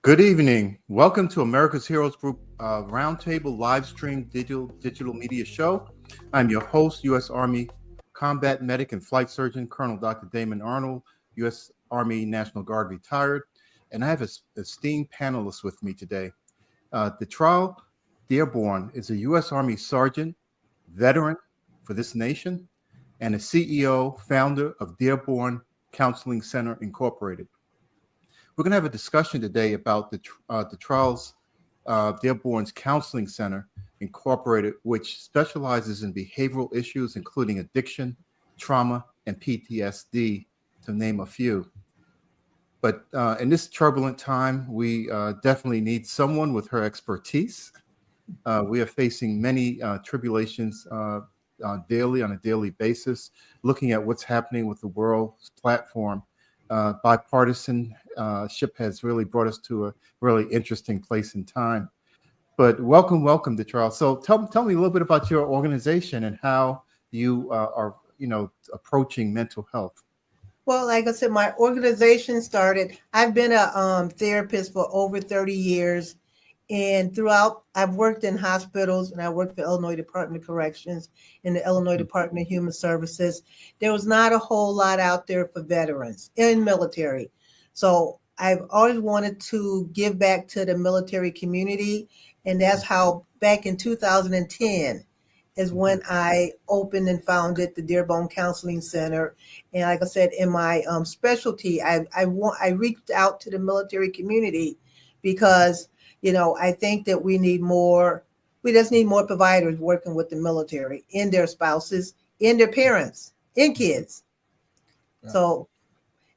Good evening. Welcome to America's Heroes Group Roundtable live stream digital media show. I'm your host, U.S. Army combat medic and flight surgeon, Colonel Dr. Damon Arnold, U.S. Army National Guard retired, and I have an esteemed panelist with me today. Detrall Dearbone is a U.S. Army sergeant, veteran for this nation, and a CEO, founder of Dearbone Counseling Center, Incorporated. We're going to have a discussion today about the Detrall Dearbone's Counseling Center, Incorporated, which specializes in behavioral issues, including addiction, trauma, and PTSD, to name a few. But in this turbulent time, we definitely need someone with her expertise. We are facing many tribulations daily, on a daily basis, looking at what's happening with the world's platform. Bipartisanship has really brought us to a really interesting place in time. But welcome, Detrall. So tell me a little bit about your organization and how you are, approaching mental health. Well, like I said, my organization started. I've been a therapist for over 30 years. And throughout, I've worked in hospitals, and I worked for Illinois Department of Corrections and the Illinois Department of Human Services. There was not a whole lot out there for veterans in military. So I've always wanted to give back to the military community. And that's how back in 2010 is when I opened and founded the Dearbone Counseling Center. And like I said, in my specialty, I reached out to the military community because I think that we just need more providers working with the military and their spouses, and their parents, and kids. Yeah. So,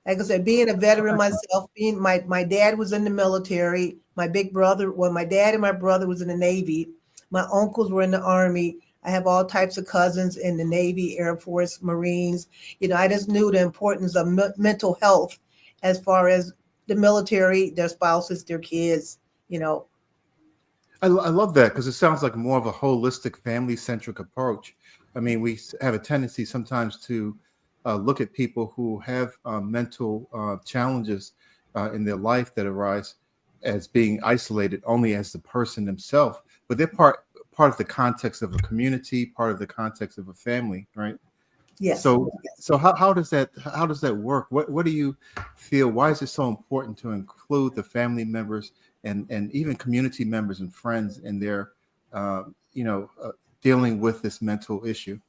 like I said, being a veteran myself, my dad was in the military. My dad and my brother was in the Navy. My uncles were in the Army. I have all types of cousins in the Navy, Air Force, Marines. I just knew the importance of mental health as far as the military, their spouses, their kids. I love that because it sounds like more of a holistic, family-centric approach. I mean, we have a tendency sometimes to look at people who have mental challenges in their life that arise as being isolated only as the person themselves, but they're part of the context of a community, part of the context of a family, right? Yes. So how does that work? What do you feel? Why is it so important to include the family members and even community members and friends in their dealing with this mental issue?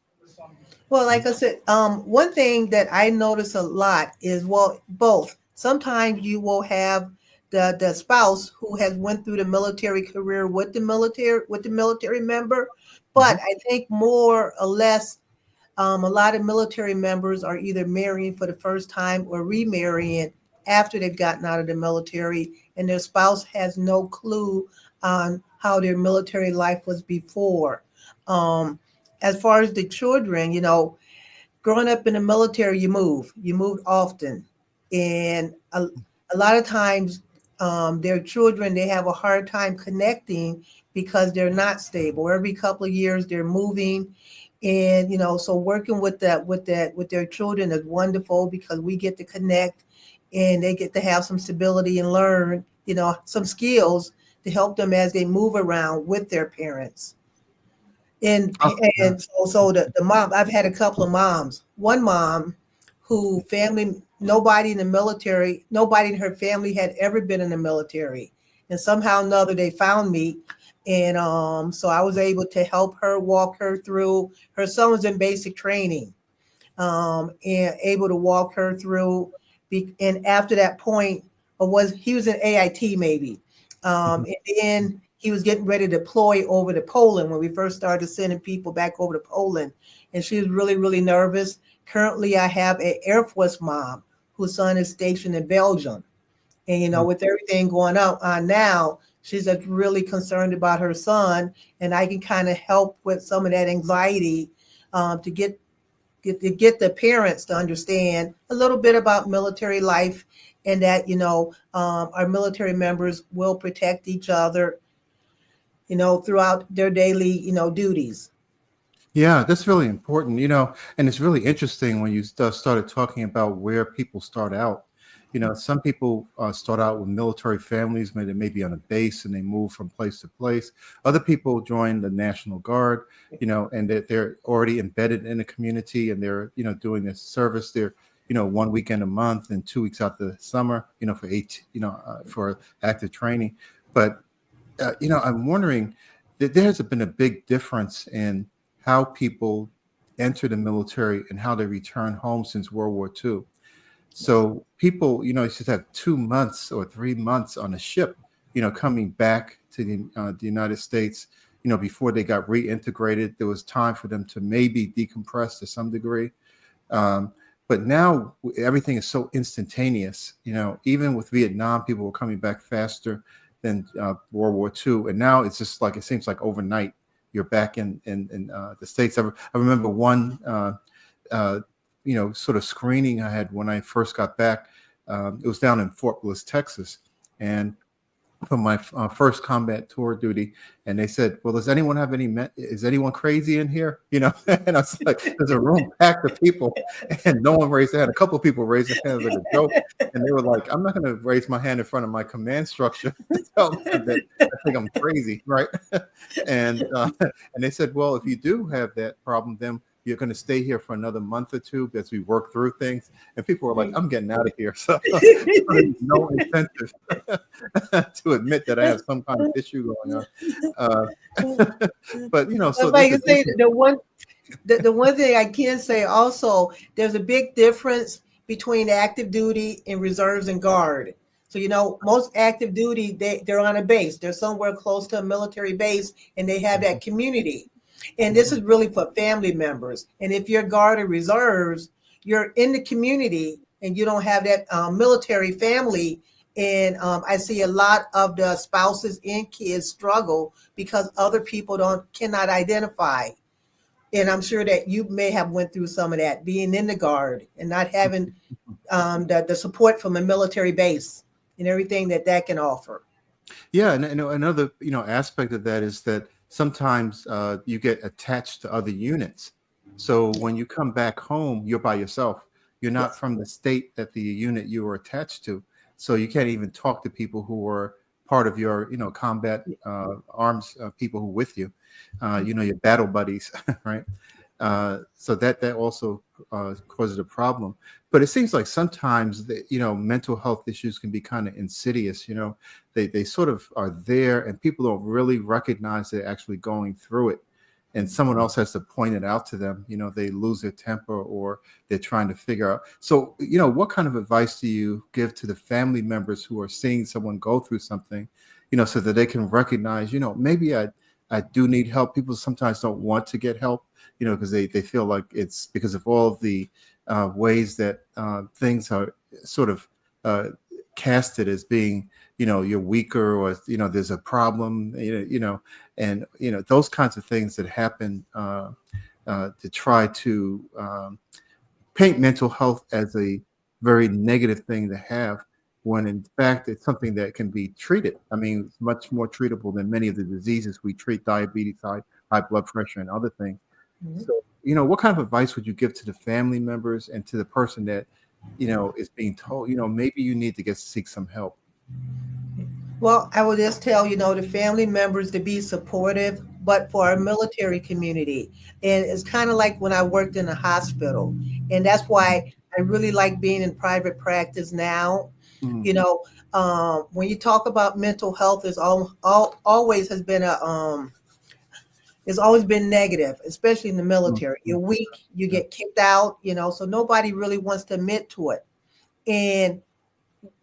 Well, like I said, one thing that I notice a lot is, both. Sometimes you will have the spouse who has went through the military career with the military member, but I think more or less. A lot of military members are either marrying for the first time or remarrying after they've gotten out of the military, and their spouse has no clue on how their military life was before. As far as the children, growing up in the military, you moved often. And a lot of times their children, they have a hard time connecting because they're not stable. Every couple of years they're moving. And, so working with their children is wonderful because we get to connect and they get to have some stability and learn, some skills to help them as they move around with their parents. And so the mom, I've had a couple of moms. One mom who nobody in the military, nobody in her family had ever been in the military. And somehow or another, they found me. And so I was able to help her, walk her through. Her son was in basic training, and able to walk her through. And after that point, he was in AIT maybe. And then he was getting ready to deploy over to Poland when we first started sending people back over to Poland. And she was really, really nervous. Currently, I have an Air Force mom whose son is stationed in Belgium. And, with everything going on now, she's just really concerned about her son, and I can kind of help with some of that anxiety to get the parents to understand a little bit about military life, and that our military members will protect each other, throughout their daily duties. Yeah, that's really important, and it's really interesting when you started talking about where people start out. Some people start out with military families, maybe on a base, and they move from place to place. Other people join the National Guard, and they're already embedded in the community, and they're, doing this service. They're, 1 weekend a month and 2 weeks out the summer, for active training. But, I'm wondering that there has been a big difference in how people enter the military and how they return home since World War II. So people, should have 2 months or 3 months on a ship, coming back to the United States, before they got reintegrated. There was time for them to maybe decompress to some degree. But now everything is so instantaneous. Even with Vietnam, people were coming back faster than World War II. And now it's just like, it seems like overnight you're back in the States. I remember one, sort of screening I had when I first got back. It was down in Fort Bliss, Texas. And for my first combat tour duty, and they said, "Well, does anyone have is anyone crazy in here?" And I was like, "There's a room packed of people," and no one raised their hand. A couple of people raised their hands like a joke, and they were like, "I'm not going to raise my hand in front of my command structure to tell them that I think I'm crazy, right?" and they said, "Well, if you do have that problem, then you're going to stay here for another month or two as we work through things." And people were like, "I'm getting out of here." So there's no incentive to admit that I have some kind of issue going on. But so like you say, the one thing I can say also, there's a big difference between active duty and reserves and guard. So most active duty, they're on a base. They're somewhere close to a military base, and they have that community. And this is really for family members. And if you're guard or reserves, you're in the community and you don't have that military family. And I see a lot of the spouses and kids struggle because other people cannot identify. And I'm sure that you may have went through some of that, being in the guard and not having the support from a military base and everything that can offer. Yeah, and another aspect of that is that sometimes you get attached to other units. So when you come back home, you're by yourself. You're not from the state that the unit you were attached to. So you can't even talk to people who were part of your, combat arms people who with you, your battle buddies, right? So that also causes a problem. But it seems like sometimes mental health issues can be kind of insidious. They sort of are there, and people don't really recognize they're actually going through it. And someone else has to point it out to them. They lose their temper, or they're trying to figure out. So, what kind of advice do you give to the family members who are seeing someone go through something, so that they can recognize, maybe I do need help. People sometimes don't want to get help, because they feel like it's because of all of the ways that things are sort of casted as being, you're weaker, or, there's a problem, and, those kinds of things that happen to try to paint mental health as a very negative thing to have, when in fact it's something that can be treated. I mean, it's much more treatable than many of the diseases we treat: diabetes, high blood pressure, and other things. Mm-hmm. So, what kind of advice would you give to the family members and to the person that, is being told, maybe you need to seek some help? Well, I would just tell, the family members to be supportive, but for our military community. And it's kind of like when I worked in a hospital. And that's why I really like being in private practice now. Mm-hmm. When you talk about mental health, it's always has been it's always been negative, especially in the military. Mm-hmm. You're weak, you get kicked out, so nobody really wants to admit to it. And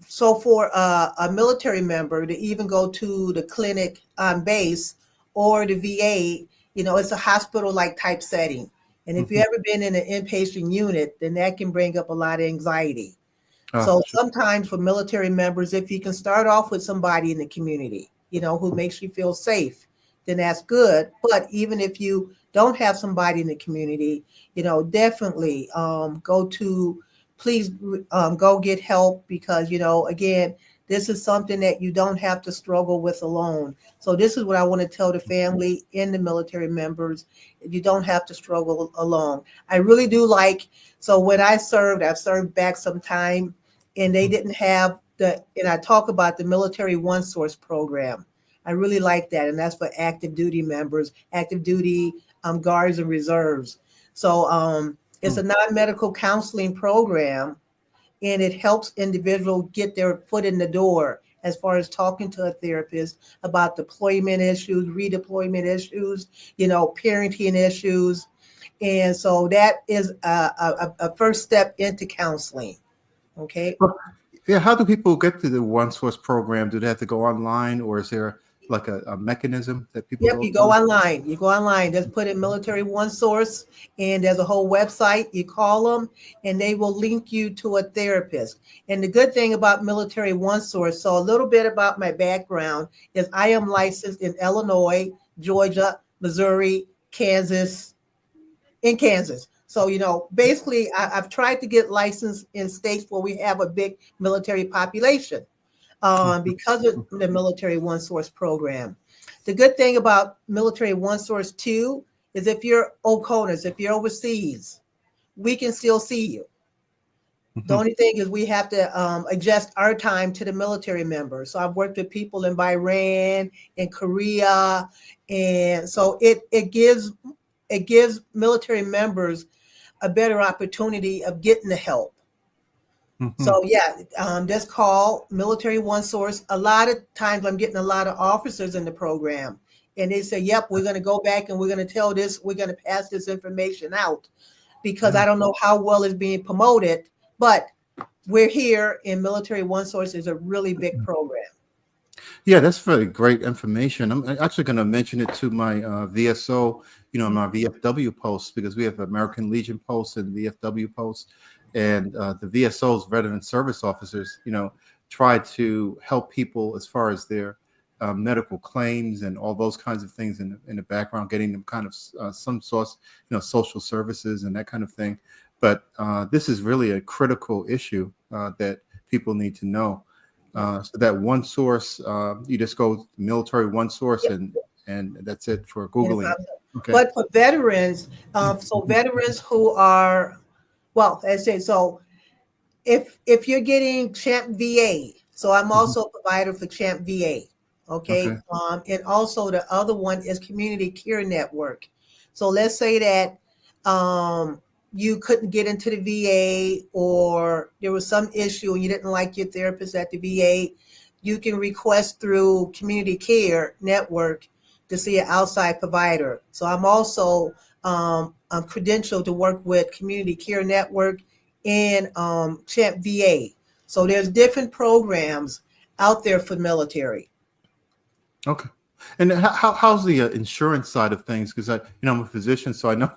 so for a military member to even go to the clinic on base or the VA, it's a hospital-like type setting. And if you've ever been in an inpatient unit, then that can bring up a lot of anxiety. So sometimes for military members, if you can start off with somebody in the community, who makes you feel safe, then that's good. But even if you don't have somebody in the community, definitely please go get help, because, again, this is something that you don't have to struggle with alone. So this is what I want to tell the family and the military members. You don't have to struggle alone. I really do so when I've served back some time, and they didn't have and I talk about the military OneSource program. I really like that. And that's for active duty members, active duty guards and reserves. So it's a non-medical counseling program, and it helps individuals get their foot in the door as far as talking to a therapist about deployment issues, redeployment issues, parenting issues. And so that is a first step into counseling. Okay. Yeah, how do people get to the OneSource program? Do they have to go online, or is there like a mechanism that people Yep, go you go through? online. You go online. Just put in military OneSource, and there's a whole website. You call them, and they will link you to a therapist. And the good thing about military OneSource, so a little bit about my background is I am licensed in Illinois, Georgia, Missouri, Kansas, in Kansas. So, basically, I've tried to get licensed in states where we have a big military population because of the military OneSource program. The good thing about military OneSource too is if you're OCONUS, if you're overseas, we can still see you. The only thing is we have to adjust our time to the military members. So I've worked with people in Bahrain, in Korea, and so it gives military members a better opportunity of getting the help. So yeah, just call military OneSource. A lot of times I'm getting a lot of officers in the program, and they say, yep, we're going to go back and we're going to tell this, we're going to pass this information out, because I don't know how well it's being promoted, but we're here, and military OneSource is a really big program. Yeah, that's very great information. I'm actually going to mention it to my VSO, my VFW posts, because we have American Legion posts and VFW posts, and the VSOs, veteran service officers, try to help people as far as their medical claims and all those kinds of things in the background, getting them kind of some source, social services and that kind of thing. But this is really a critical issue that people need to know. So that OneSource, you just go military OneSource, and that's it for Googling. Okay. But for veterans, so veterans who are, well, let's say, so if you're getting Champ VA, so I'm also a provider for Champ VA. Okay. And also the other one is Community Care Network. So let's say that you couldn't get into the VA, or there was some issue and you didn't like your therapist at the VA, you can request through Community Care Network to see an outside provider. So I'm also I'm credentialed to work with Community Care Network and Champ VA. So there's different programs out there for military. Okay. And how's the insurance side of things? Because I'm a physician, so I know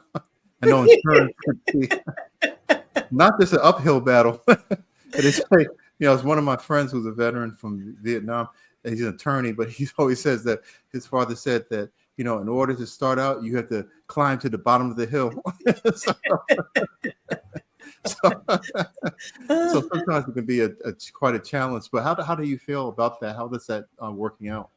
insurance could be not just an uphill battle. It's one of my friends who's a veteran from Vietnam, and he's an attorney, but he always says that his father said that, in order to start out, you have to climb to the bottom of the hill. So sometimes it can be quite a challenge. But how do you feel about that? How does that working out?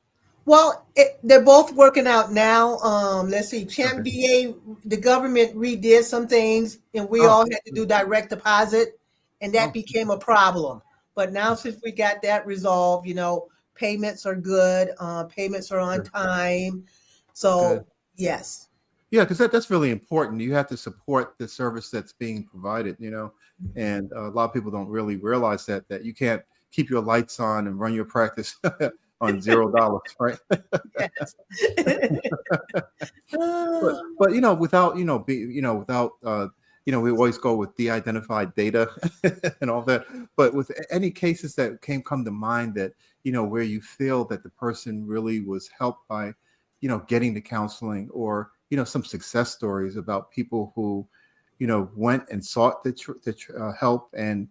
Well, they're both working out now. Let's see, Champ VA, the government redid some things, and we all had to do direct deposit, and that became a problem. But now, since we got that resolved, payments are good. Payments are on time. So, yes. Yeah, because that's really important. You have to support the service that's being provided, and a lot of people don't really realize that you can't keep your lights on and run your practice on $0, right? Yes. but without we always go with de-identified data and all that. But with any cases that come to mind that where you feel that the person really was helped by getting the counseling, or some success stories about people who went and sought the help and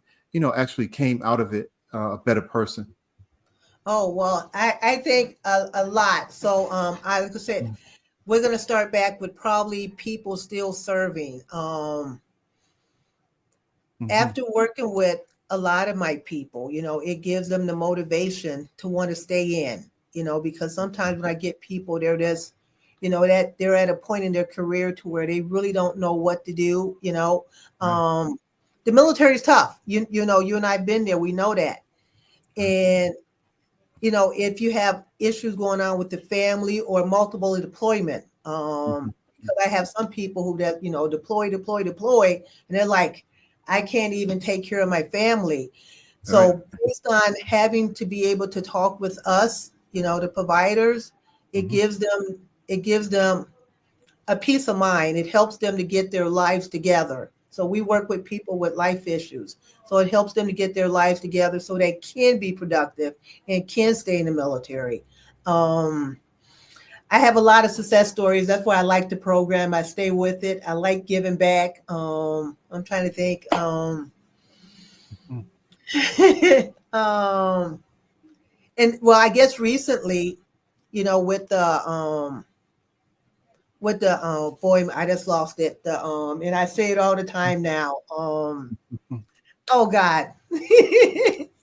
actually came out of it a better person. Oh, well, I think a lot. So like I said, we're going to start back with probably people still serving. After working with a lot of my people, it gives them the motivation to want to stay in, because sometimes when I get people, they're just, that they're at a point in their career to where they really don't know what to do, the military is tough. You know, you and I've been there. We know that. And you know, if you have issues going on with the family or multiple deployment, because I have some people who that, you know, deploy, and they're like, I can't even take care of my family. So based on having to be able to talk with us, you know, the providers, it gives them a peace of mind. It helps them to get their lives together. So we work with people with life issues. So it helps them to get their lives together so they can be productive and can stay in the military. I have a lot of success stories. That's why I like the program. I stay with it. I like giving back. I'm trying to think. And well, I guess recently, you know, with the boy, I just lost it. And I say it all the time now. Oh God,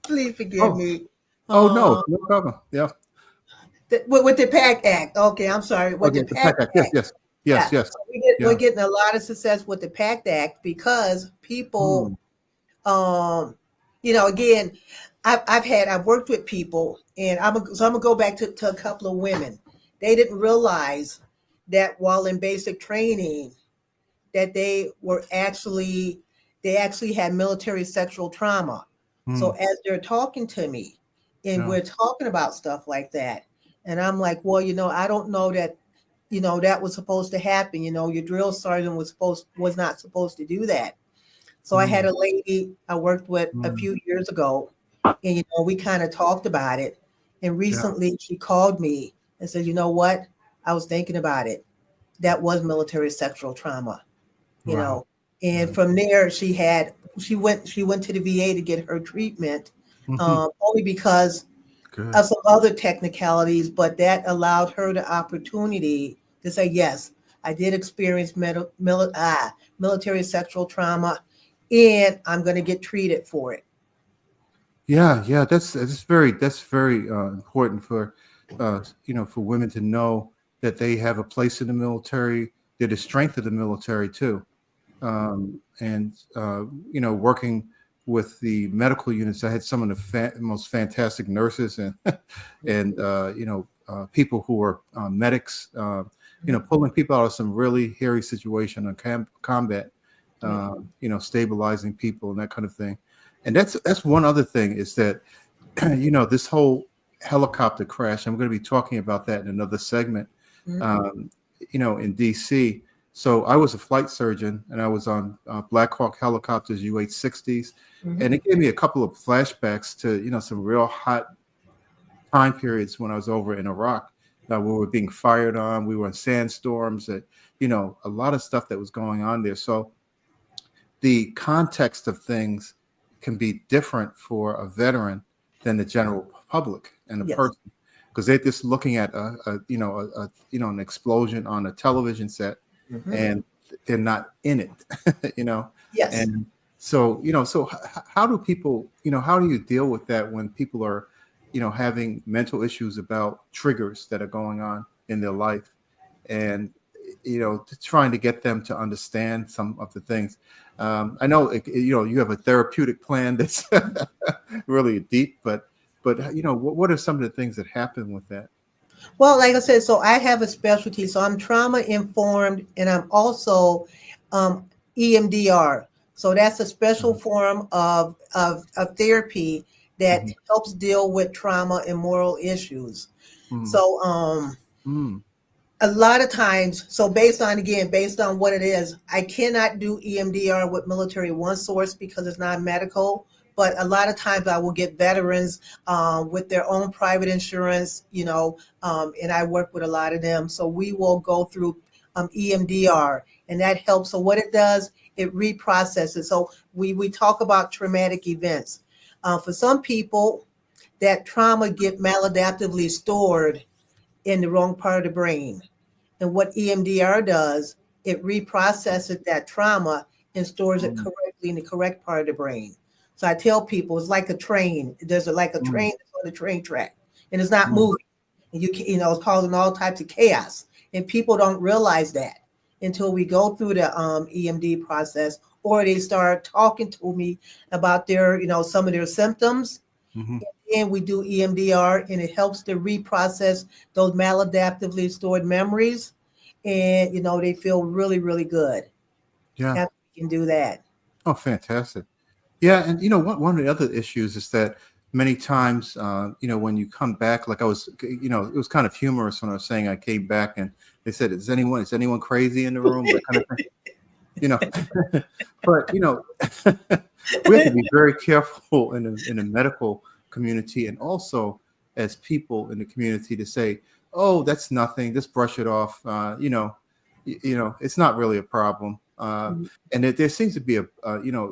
please forgive me. No, no problem. Yeah. With the PAC Act. Okay, I'm sorry. With Okay, the the PAC PAC Act. Act. Yes. So we're getting a lot of success with the PAC Act because people, you know, again, I've worked with people, and so I'm gonna go back to a couple of women. They didn't realize that while in basic training, that they actually had military sexual trauma. So as they're talking to me, and we're talking about stuff like that, and I'm like, well, you know, I don't know that, you know, that was supposed to happen. You know, your drill sergeant was not supposed to do that. So I had a lady I worked with a few years ago, and you know, we kind of talked about it. And recently she called me and said, you know what? I was thinking about it. That was military sexual trauma, you know. And from there she went to the VA to get her treatment, only because of some other technicalities, but that allowed her the opportunity to say, yes, I did experience military sexual trauma, and I'm going to get treated for it. Yeah. That's very important for you know, for women to know that they have a place in the military. They're the strength of the military too, and you know, working with the medical units, I had some of the most fantastic nurses and and you know, people who are medics. You know, pulling people out of some really hairy situation on combat. You know, stabilizing people and that kind of thing. And that's one other thing is that you know, this whole helicopter crash. I'm going to be talking about that in another segment. Um, you know, in DC. So I was a flight surgeon, and I was on Black Hawk helicopters, UH-60s, and it gave me a couple of flashbacks to, you know, some real hot time periods when I was over in Iraq. We were being fired on. We were in sandstorms. That, you know, a lot of stuff that was going on there. So the context of things can be different for a veteran than the general public and the person, because they're just looking at you know, you know, an explosion on a television set, and they're not in it. You know. Yes. And so, you know, so how do people, you know, how do you deal with that when people are, you know, having mental issues about triggers that are going on in their life, and you know, trying to get them to understand some of the things. I know, you know, you have a therapeutic plan that's really deep, but you know, what are some of the things that happen with that? Well, like I said, so I have a specialty. So I'm trauma informed, and I'm also EMDR. So that's a special form of therapy that helps deal with trauma and moral issues. So a lot of times, so based on what it is, I cannot do EMDR with military OneSource because it's not medical. But a lot of times I will get veterans with their own private insurance, you know, and I work with a lot of them. So we will go through EMDR, and that helps. So what it does, it reprocesses. So we talk about traumatic events. For some people, that trauma get maladaptively stored in the wrong part of the brain. And what EMDR does, it reprocesses that trauma and stores it correctly in the correct part of the brain. So I tell people it's like a train. Like a train that's on the train track, and it's not moving. And you know, it's causing all types of chaos. And people don't realize that until we go through the EMD process, or they start talking to me about their, some of their symptoms. Hmm. And we do EMDR, and it helps to reprocess those maladaptively stored memories. And, they feel really, really good Yeah. after we can do that. Oh, fantastic. Yeah, and one of the other issues is that many times, when you come back, like I was, it was kind of humorous when I was saying I came back and they said, "Is anyone crazy in the room?" That kind of thing, you know. But we have to be very careful in the medical community and also as people in the community to say, "Oh, that's nothing. Just brush it off." It's not really a problem. And there seems to be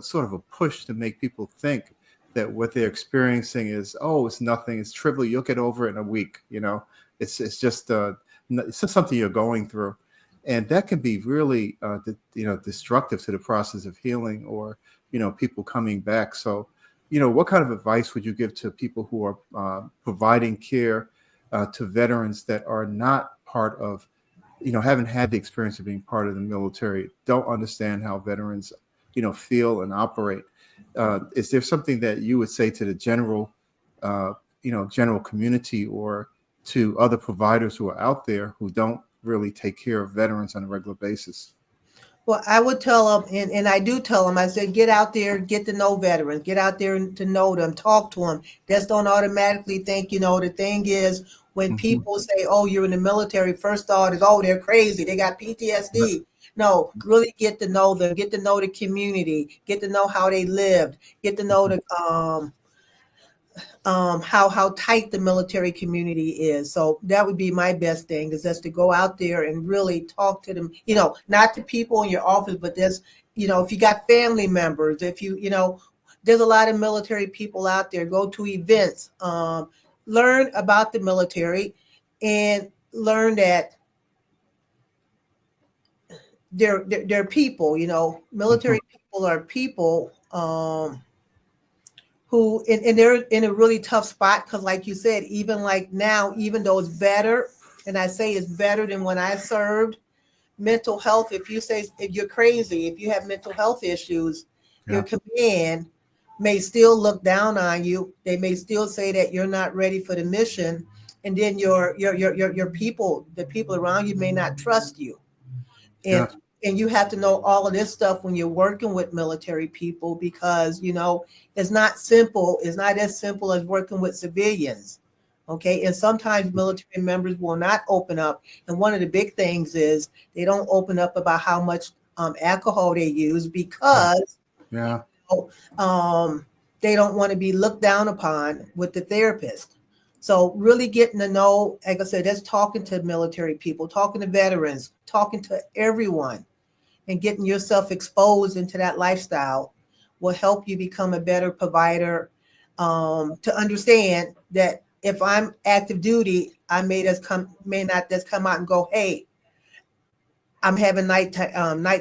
sort of a push to make people think that what they're experiencing is, oh, it's nothing, it's trivial, you'll get over it in a week. It's just it's just something you're going through, and that can be really destructive to the process of healing or people coming back. So what kind of advice would you give to people who are providing care to veterans that are not part of, haven't had the experience of being part of the military, don't understand how veterans, feel and operate? Is there something that you would say to the uh, general community or to other providers who are out there who don't really take care of veterans on a regular basis? Well, I would tell them, and I do tell them, I said, get out there, get to know veterans, get out there to know them, talk to them. Just don't automatically think, the thing is, when Hmm. people say, oh, you're in the military, first thought is, oh, they're crazy, they got PTSD. No, really get to know them, get to know the community, get to know how they lived, get to know the how tight the military community is. So that would be my best thing, is just to go out there and really talk to them. Not to people in your office, but there's, if you got family members, if there's a lot of military people out there. Go to events, learn about the military, and learn that they're people. Hmm. Military people are people. Who and they're in a really tough spot, because like you said, even like now, even though it's better, and I say it's better than when I served, mental health, if you're crazy, if you have mental health issues, your Yeah. command may still look down on you. They may still say that you're not ready for the mission, and then your people, the people around you, may not trust you. and Yeah. and you have to know all of this stuff when you're working with military people, because it's not simple. It's not as simple as working with civilians. Okay, and sometimes military members will not open up, and one of the big things is they don't open up about how much alcohol they use, Yeah. because Yeah. um, they don't want to be looked down upon with the therapist. So really getting to know, like I said, that's talking to military people, talking to veterans, talking to everyone, and getting yourself exposed into that lifestyle will help you become a better provider. To understand that if I'm active duty, I may not just come out and go, hey, I'm having night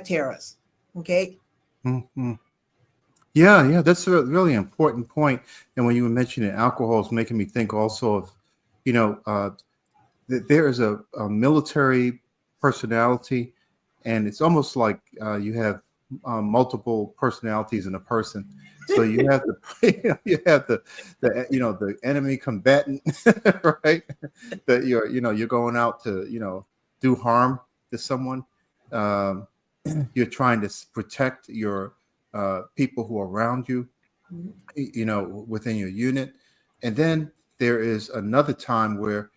terrors. Okay. Hmm. Yeah, yeah, that's a really important point. And when you were mentioning alcohol, it's making me think also of, you know, uh, there is a military personality, and it's almost like you have multiple personalities in a person. So you have the you have the enemy combatant, right? That you're going out to do harm to someone. Um, you're trying to protect your people who are around you, within your unit. And then there is another time where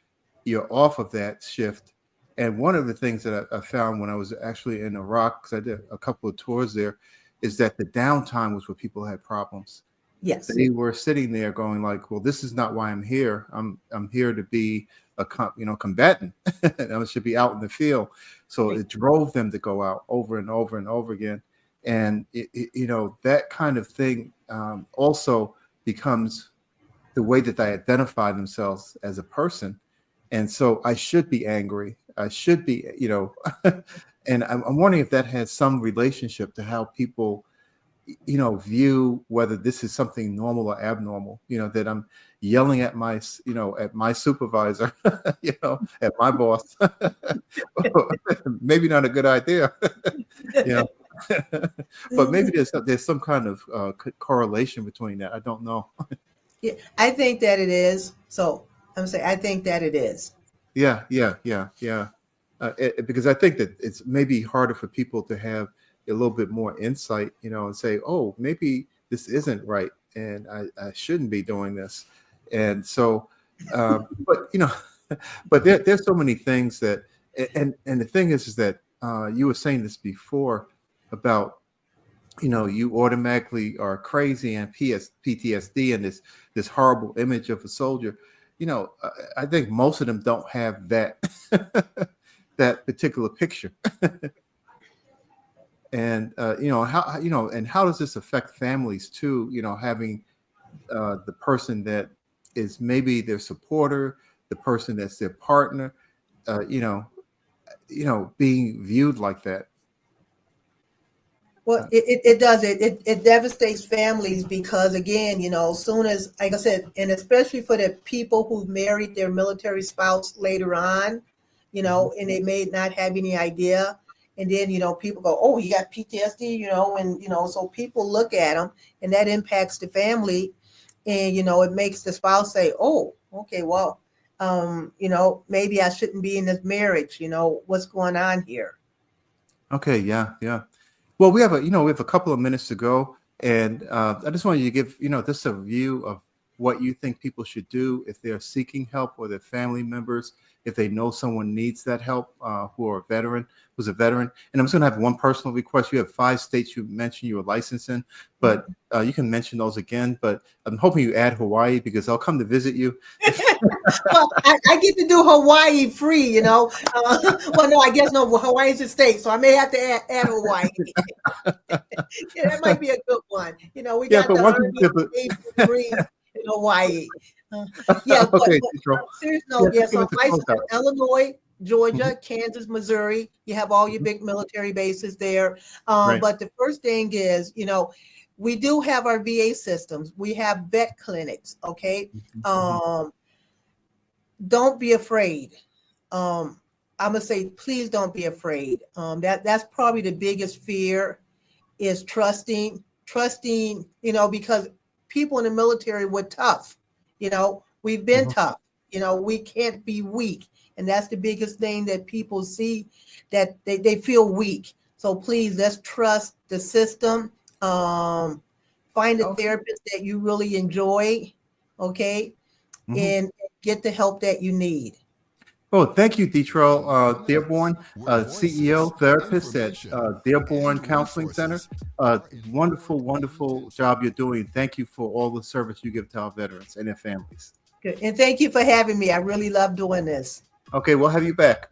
you're off of that shift. And one of the things that I found when I was actually in Iraq, because I did a couple of tours there, is that the downtime was where people had problems. Yes. They were sitting there going like, well, this is not why I'm here. I'm here to be a combatant. I should be out in the field. So Right. it drove them to go out over and over and over again. And that kind of thing also becomes the way that they identify themselves as a person. And so I should be angry. I should be, and I'm wondering if that has some relationship to how people view whether this is something normal or abnormal, that I'm yelling at my supervisor, at my boss. Maybe not a good idea. you know But maybe there's some kind of correlation between that. I don't know. Yeah, I think that it is. So I'm saying I think that it is. Yeah. Because I think that it's maybe harder for people to have a little bit more insight, and say, oh, maybe this isn't right, and I shouldn't be doing this. And so, but but there's so many things that, and the thing is that you were saying this before about you automatically are crazy and PTSD and this horrible image of a soldier. I think most of them don't have that that particular picture. And how does this affect families too? Having the person that is maybe their supporter, the person that's their partner, uh, you know, being viewed like that. Well, it does. It devastates families because, again, as soon as, like I said, and especially for the people who've married their military spouse later on, and they may not have any idea. And then, people go, oh, you got PTSD, and, so people look at them and that impacts the family. And, it makes the spouse say, oh, okay, well, maybe I shouldn't be in this marriage. What's going on here? Okay, yeah. Well, we have a couple of minutes to go, and I just wanted you to give just a view of what you think people should do if they're seeking help or their family members, if they know someone needs that help, who's a veteran. And I'm just going to have one personal request. You have 5 states you mentioned you were licensed in, but you can mention those again. But I'm hoping you add Hawaii because I'll come to visit you. Well, I get to do Hawaii free, well, no, I guess no, Hawaii's a state, so I may have to add Hawaii. Yeah, that might be a good one. We got the Army Marines in Hawaii. Yeah, Okay, but serious note, yeah, so I'm licensed in out. Illinois, Georgia, Mhm. Kansas, Missouri. You have all your big military bases there. Right. But the first thing is, we do have our VA systems. We have vet clinics, okay? Don't be afraid. I'm gonna say, please don't be afraid. That's probably the biggest fear is trusting, because people in the military were tough. We've been Mhm. tough. We can't be weak. And that's the biggest thing that people see, that they feel weak. So please, let's trust the system. Find a Okay. therapist that you really enjoy, okay? Mhm. And get the help that you need. Oh, thank you, Detrall Dearbone, CEO, therapist at Dearbone Counseling Center. Wonderful, wonderful job you're doing. Thank you for all the service you give to our veterans and their families. Good. And thank you for having me. I really love doing this. Okay, we'll have you back.